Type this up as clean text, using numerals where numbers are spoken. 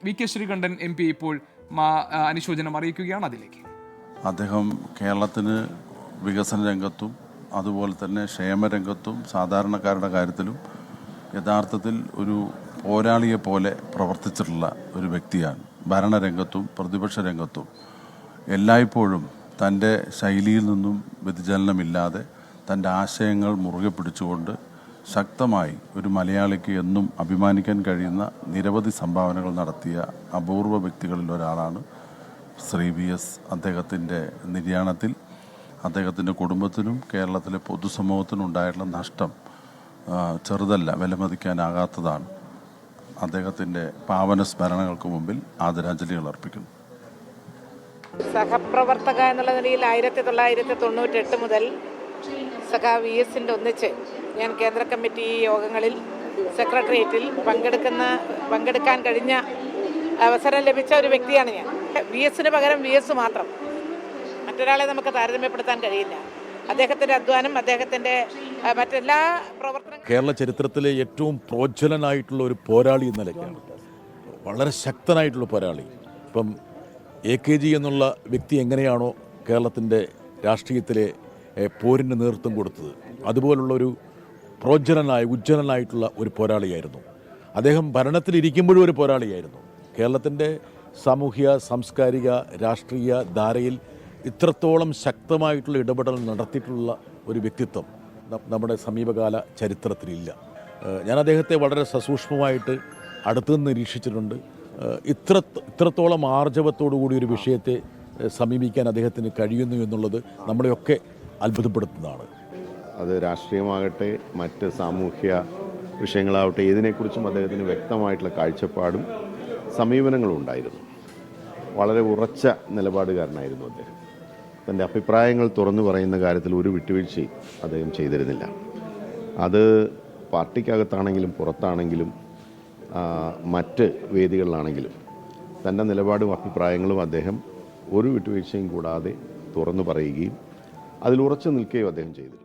VK. Sreekandan MP ഇപ്പോൾ അനുശോചനം അറിയിക്കുകയാണ്. അതിലേക്ക് അദ്ദേഹം കേരളത്തിന് വികസന രംഗത്തും അതുപോലെ തന്നെ ക്ഷേമരംഗത്തും സാധാരണക്കാരുടെ കാര്യത്തിലും യഥാർത്ഥത്തിൽ ഒരു പോരാളിയെ പോലെ പ്രവർത്തിച്ചിട്ടുള്ള ഒരു വ്യക്തിയാണ്. ഭരണരംഗത്തും പ്രതിപക്ഷ രംഗത്തും എല്ലായ്പ്പോഴും തൻ്റെ ശൈലിയിൽ നിന്നും വ്യതിചലനമില്ലാതെ തൻ്റെ ആശയങ്ങൾ മുറുകെ പിടിച്ചുകൊണ്ട് ശക്തമായി ഒരു മലയാളിക്ക് എന്നും അഭിമാനിക്കാൻ കഴിയുന്ന നിരവധി സംഭാവനകൾ നടത്തിയ അപൂർവ വ്യക്തികളിൽ ഒരാളാണ് ശ്രീ VS. അദ്ദേഹത്തിൻ്റെ നിര്യാണത്തിൽ അദ്ദേഹത്തിൻ്റെ കുടുംബത്തിനും കേരളത്തിലെ പൊതുസമൂഹത്തിനും ഉണ്ടായിട്ടുള്ള നഷ്ടം ചെറുതല്ല, വിലമതിക്കാനാകാത്തതാണ്. അദ്ദേഹത്തിൻ്റെ പാവന സ്മരണകൾക്ക് മുമ്പിൽ ആദരാഞ്ജലികൾ അർപ്പിക്കുന്നു. സഹപ്രവർത്തക എന്നുള്ള നിലയിൽ 1998 മുതൽ VS-ന്റെ ഒന്നിച്ച് ഞാൻ കേന്ദ്ര കമ്മിറ്റി യോഗങ്ങളിൽ സെക്രട്ടേറിയറ്റിൽ പങ്കെടുക്കാൻ കഴിഞ്ഞ അവസരം ലഭിച്ച ഒരു വ്യക്തിയാണ് ഞാൻ. VS-ന് പകരം VS മാത്രം, മറ്റൊരാളെ നമുക്ക് താരതമ്യപ്പെടുത്താൻ കഴിയില്ല. അദ്ദേഹത്തിൻ്റെ അധ്വാനം, അദ്ദേഹത്തിൻ്റെ മറ്റെല്ലാ പ്രവർത്തനങ്ങളും കേരള ചരിത്രത്തിലെ ഏറ്റവും പ്രോജ്വലനായിട്ടുള്ള ഒരു പോരാളി എന്ന നിലയ്ക്കാണ്, വളരെ ശക്തനായിട്ടുള്ള പോരാളി. ഇപ്പം AKG എന്നുള്ള വ്യക്തി എങ്ങനെയാണോ കേരളത്തിൻ്റെ രാഷ്ട്രീയത്തിലെ പോരിന് നേതൃത്വം കൊടുത്തത്, അതുപോലുള്ളൊരു പ്രോജ്വലനായ ഉജ്ജ്വലനായിട്ടുള്ള ഒരു പോരാളിയായിരുന്നു അദ്ദേഹം. ഭരണത്തിലിരിക്കുമ്പോഴും ഒരു പോരാളിയായിരുന്നു. കേരളത്തിൻ്റെ സാമൂഹ്യ സാംസ്കാരിക രാഷ്ട്രീയ ധാരയിൽ ഇത്രത്തോളം ശക്തമായിട്ടുള്ള ഇടപെടൽ നടത്തിയിട്ടുള്ള ഒരു വ്യക്തിത്വം നമ്മുടെ സമീപകാല ചരിത്രത്തിലില്ല. ഞാൻ അദ്ദേഹത്തെ വളരെ സസൂക്ഷ്മമായിട്ട് അടുത്തുനിന്ന് നിരീക്ഷിച്ചിട്ടുണ്ട്. ഇത്രത്തോളം ആർജവത്തോടു കൂടി ഒരു വിഷയത്തെ സമീപിക്കാൻ അദ്ദേഹത്തിന് കഴിയുന്നു എന്നുള്ളത് നമ്മളെയൊക്കെ അത്ഭുതപ്പെടുത്തുന്നതാണ്. അത് രാഷ്ട്രീയമാകട്ടെ മറ്റ് സാമൂഹ്യ വിഷയങ്ങളാവട്ടെ ഏതിനെക്കുറിച്ചും അദ്ദേഹത്തിന് വ്യക്തമായിട്ടുള്ള കാഴ്ചപ്പാടും സമീപനങ്ങളും ഉണ്ടായിരുന്നു. വളരെ ഉറച്ച നിലപാടുകാരനായിരുന്നു അദ്ദേഹം. തൻ്റെ അഭിപ്രായങ്ങൾ തുറന്നു പറയുന്ന കാര്യത്തിൽ ഒരു വിട്ടുവീഴ്ചയും അദ്ദേഹം ചെയ്തിരുന്നില്ല. അത് പാർട്ടിക്കകത്താണെങ്കിലും പുറത്താണെങ്കിലും മറ്റ് വേദികളിലാണെങ്കിലും തൻ്റെ നിലപാടും അഭിപ്രായങ്ങളും അദ്ദേഹം ഒരു വിട്ടുവീഴ്ചയും കൂടാതെ തുറന്നു പറയുകയും അതിൽ ഉറച്ചു നിൽക്കുകയും അദ്ദേഹം ചെയ്തിരുന്നു.